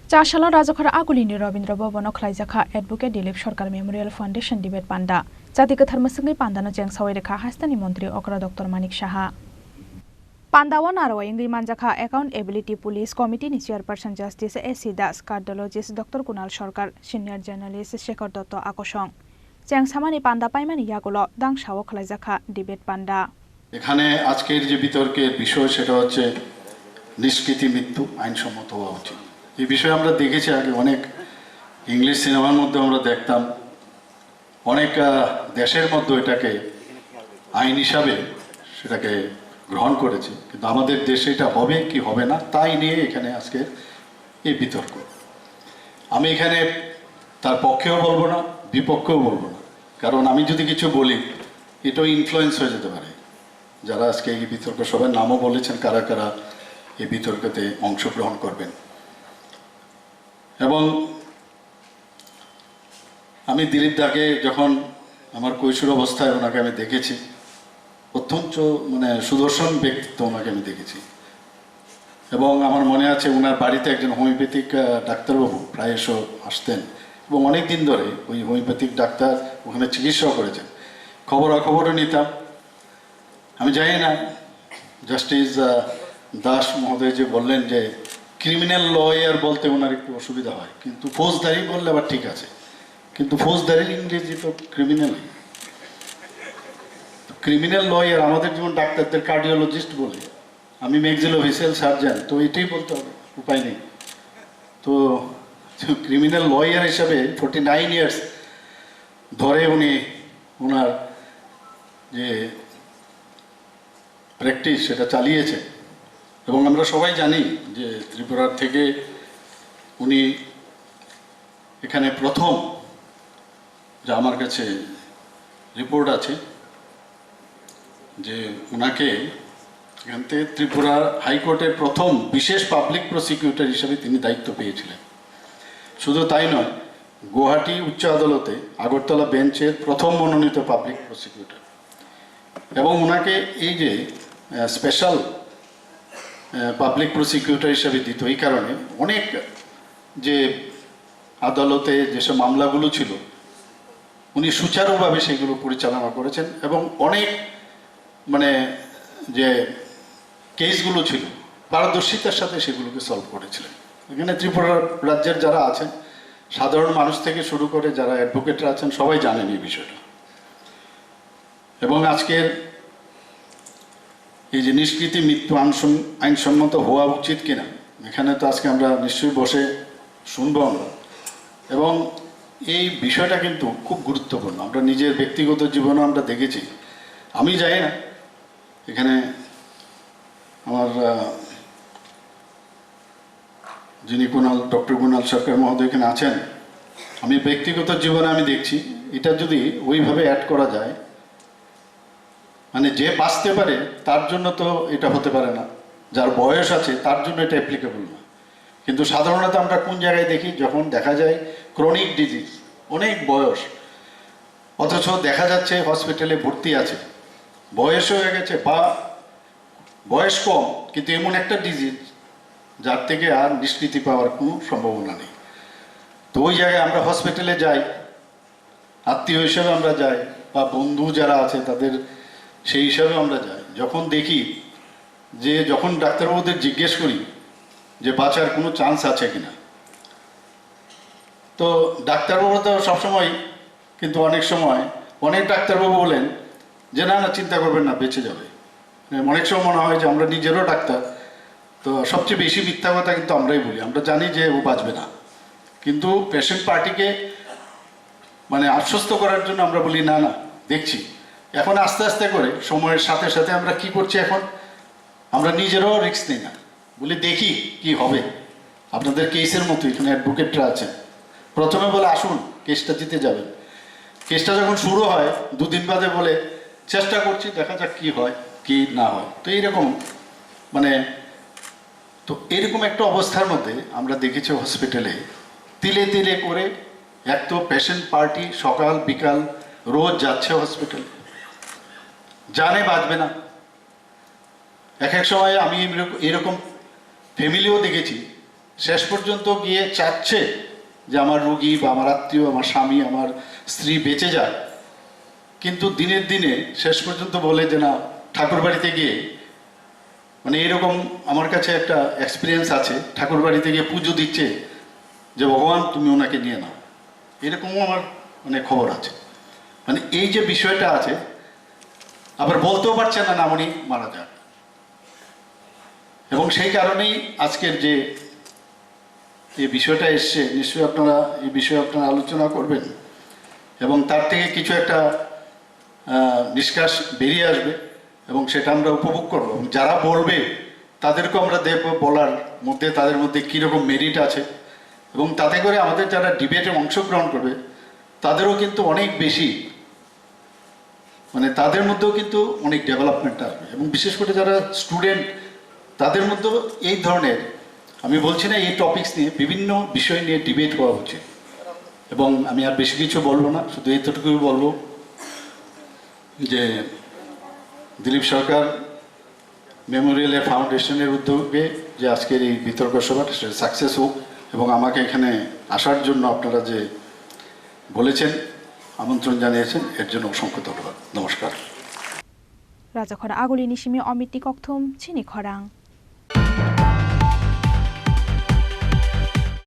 Chasalo Rajakhara Agulini Rabindra Bhavano Khlaijakha Advocate Dilip Sarkar Memorial Foundation Debate Panda Jati Katharmasungi Pandano Jeng Sawaireka Hastani Montri Okra Dr. Manik Shaha Pandawan Arwa Ingri Manjakha Accountability Police Committee ni Chairperson Justice A.C. Das Cardiologist Dr. Kunal Sarkar Senior Journalist Shekhar Dotto Akosong Jeng Samani Panda Paimani Yagulo Dang Shawo Khlaijakha Debate Panda এখানে আজকের যে বিতর্কের বিষয় সেটা হচ্ছে নিষ্কৃতি মৃত্যু আইনসম্মত হওয়া উচিত। এই বিষয়ে আমরা দেখেছি আগে অনেক ইংলিশ সিনেমার মধ্যে আমরা দেখতাম, অনেক দেশের মধ্যে এটাকে আইন হিসাবে সেটাকে গ্রহণ করেছে, কিন্তু আমাদের দেশে এটা হবে কি হবে না তাই নিয়ে এখানে আজকে এই বিতর্ক। আমি এখানে তার পক্ষেও বলবো না, বিপক্ষেও বলবো না, কারণ আমি যদি কিছু বলি এটাও ইনফ্লুয়েন্স হয়ে যেতে পারে। যারা আজকে এই বিতর্ক সবার নামও বলেছেন কারা কারা এই বিতর্কতে অংশগ্রহণ করবেন। এবং আমি দিলীপ দাকে যখন আমার কৈশোর অবস্থায় ওনাকে আমি দেখেছি, অত্যন্ত সুদর্শন ব্যক্তিত্ব ওনাকে আমি দেখেছি। এবং আমার মনে আছে ওনার বাড়িতে একজন হোমিওপ্যাথিক ডাক্তারবাবু প্রায়শ আসতেন এবং অনেক দিন ধরে ওই হোমিওপ্যাথিক ডাক্তার ওখানে চিকিৎসাও করেছেন, খবরাখবরও নিতাম। আমি জানি না জাস্টিস দাস মহোদয় যে বললেন যে ক্রিমিনাল লয়ার বলতে ওনার একটু অসুবিধা হয়, কিন্তু ফৌজদারি বললে আবার ঠিক আছে, কিন্তু ফৌজদারির ইংরেজি তো ক্রিমিনাল। ক্রিমিনাল লয়ার আমাদের যেমন ডাক্তারদের কার্ডিওলজিস্ট বলে, আমি ম্যাক্সিলোফেসিয়াল সার্জন, তো এটাই বলতে হবে, উপায় নেই। তো ক্রিমিনাল লয়ার হিসাবে 49 ইয়ার্স ধরে উনি ওনার যে প্র্যাকটিস সেটা চালিয়েছে। এবং আমরা সবাই জানি যে ত্রিপুরার থেকে উনি এখানে প্রথম, যা আমার কাছে রিপোর্ট আছে, যে ওনাকে এখান থেকে ত্রিপুরা হাইকোর্টের প্রথম বিশেষ পাবলিক প্রসিকিউটর হিসেবে তিনি দায়িত্ব পেয়েছিলেন। শুধু তাই নয়, গুয়াহাটি উচ্চ আদালতে আগরতলা বেঞ্চের প্রথম মনোনীত পাবলিক প্রসিকিউটর। এবং ওনাকে এই যে স্পেশাল পাবলিক প্রসিকিউটর হিসেবে দিত এই কারণে অনেক যে আদালতে যেসব মামলাগুলো ছিল উনি সুচারুভাবে সেগুলো পরিচালনা করেছেন এবং অনেক যে কেসগুলো ছিল পারদর্শিতার সাথে সেগুলোকে সলভ করেছিলেন। এখানে ত্রিপুরা রাজ্যের যারা আছেন, সাধারণ মানুষ থেকে শুরু করে যারা অ্যাডভোকেটরা আছেন, সবাই জানেন এই বিষয়টা। এবং আজকের এই যে নিষ্কৃতি মৃত্যু আইনসম্মত হওয়া উচিত কিনা, এখানে তো আজকে আমরা নিশ্চয়ই বসে শুনবো আমরা। এবং এই বিষয়টা কিন্তু খুব গুরুত্বপূর্ণ, আমরা নিজের ব্যক্তিগত জীবনে আমরা দেখেছি। আমি জানি না এখানে আমার যিনি ডক্টর কুণাল সরকার মহোদয় এখানে আছেন, আমি ব্যক্তিগত জীবনে আমি দেখছি এটা যদি ওইভাবে অ্যাড করা যায়, যে বাঁচতে পারে তার জন্য তো এটা হতে পারে না, যার বয়স আছে তার জন্য এটা অ্যাপ্লিকেবল না। কিন্তু সাধারণত আমরা কোন জায়গায় দেখি, যখন দেখা যায় ক্রনিক ডিজিজ, অনেক বয়স, অথচ দেখা যাচ্ছে হসপিটালে ভর্তি আছে, বয়স হয়ে গেছে বা বয়স কম, কিন্তু এমন একটা ডিজিজ যার থেকে আর নিষ্কৃতি পাওয়ার কোনো সম্ভাবনা নেই। তো ওই জায়গায় আমরা হসপিটালে যাই, আত্মীয় হিসেবে আমরা যাই, বা বন্ধু যারা আছে তাদের সেই হিসাবে আমরা যাই। যখন দেখি যে যখন ডাক্তারবাবুদের জিজ্ঞেস করি যে বাঁচার কোনো চান্স আছে কিনা, তো ডাক্তারবাবু তো সবসময়, কিন্তু অনেক সময় অনেক ডাক্তারবাবু বলেন যে না না চিন্তা করবেন না, বেঁচে যাবে। অনেক সময় মনে হয় যে আমরা নিজেরও ডাক্তার, তো সবচেয়ে বেশি মিথ্যা কথা কিন্তু আমরাই বলি, আমরা জানি যে ও বাঁচবে না, কিন্তু পেশেন্ট পার্টিকে আশ্বস্ত করার জন্য আমরা বলি না না দেখছি। এখন আস্তে আস্তে করে সময়ের সাথে সাথে আমরা কি করছি, এখন আমরা নিজেরাও রিস্ক নিই না, বলি দেখি কি হবে। আপনাদের কেসের মতো এখানে অ্যাডভোকেটরা আছেন, প্রথমে বলে আসুন কেসটা জিতে যাবেন, কেসটা যখন শুরু হয় 2 দিন বাদে বলে চেষ্টা করছি, দেখা যাক কি হয় কি না হয়। তো এইরকম তো এরকম একটা অবস্থার মধ্যে আমরা দেখেছি হসপিটালে তিলে তিলে করে এক তো পেশেন্ট পার্টি সকাল বিকাল রোজ যাচ্ছে হসপিটালে, জানে বাঁচবে না। এক এক সময় আমি এরকম ফ্যামিলিও দেখেছি শেষ পর্যন্ত গিয়ে চাচ্ছে যে আমার রোগী বা আমার আত্মীয়, আমার স্বামী, আমার স্ত্রী বেঁচে যায়, কিন্তু দিনের দিনে শেষ পর্যন্ত বলে যে না, ঠাকুর বাড়িতে গিয়ে, মানে এরকম আমার কাছে একটা এক্সপিরিয়েন্স আছে, ঠাকুর বাড়িতে গিয়ে পুজো দিচ্ছে যে ভগবান তুমি ওনাকে নিয়ে নাও, এরকমও আমার মানে খবর আছে। মানে এই যে বিষয়টা আছে, আবার বলতেও পারছে না না উনি মারা যান। এবং সেই কারণেই আজকের যে এই বিষয়টা এসছে, নিশ্চয়ই আপনারা এই বিষয়ে আপনারা আলোচনা করবেন এবং তার থেকে কিছু একটা নিষ্কাশ বেরিয়ে আসবে এবং সেটা আমরা উপভোগ করবো। এবং যারা বলবে তাদেরকেও আমরা দেখবো বলার মধ্যে তাদের মধ্যে কীরকম মেরিট আছে, এবং তাতে করে আমাদের যারা ডিবেটে অংশগ্রহণ করবে তাদেরও কিন্তু অনেক বেশি, মানে তাদের মধ্যেও কিন্তু অনেক ডেভেলপমেন্ট আসবে। এবং বিশেষ করে যারা স্টুডেন্ট তাদের মধ্যেও এই ধরনের, আমি বলছি না এই টপিকস নিয়ে, বিভিন্ন বিষয় নিয়ে ডিবেট করা উচিত। এবং আমি আর বেশি কিছু বলবো না, শুধু এতটুকুই বলবো যে দিলীপ সরকার মেমোরিয়ালের ফাউন্ডেশনের উদ্যোগে যে আজকের এই বিতর্ক সভাটা সেটা সাকসেস হোক, এবং আমাকে এখানে আসার জন্য আপনারা যে বলেছেন, আমন্ত্রণ জানিয়েছেন, এর জন্য অসংখ্য ধন্যবাদ। নমস্কার। রাজাখরা আগুলি নিশিমি অমিতি কক্থম চিনি খরাং।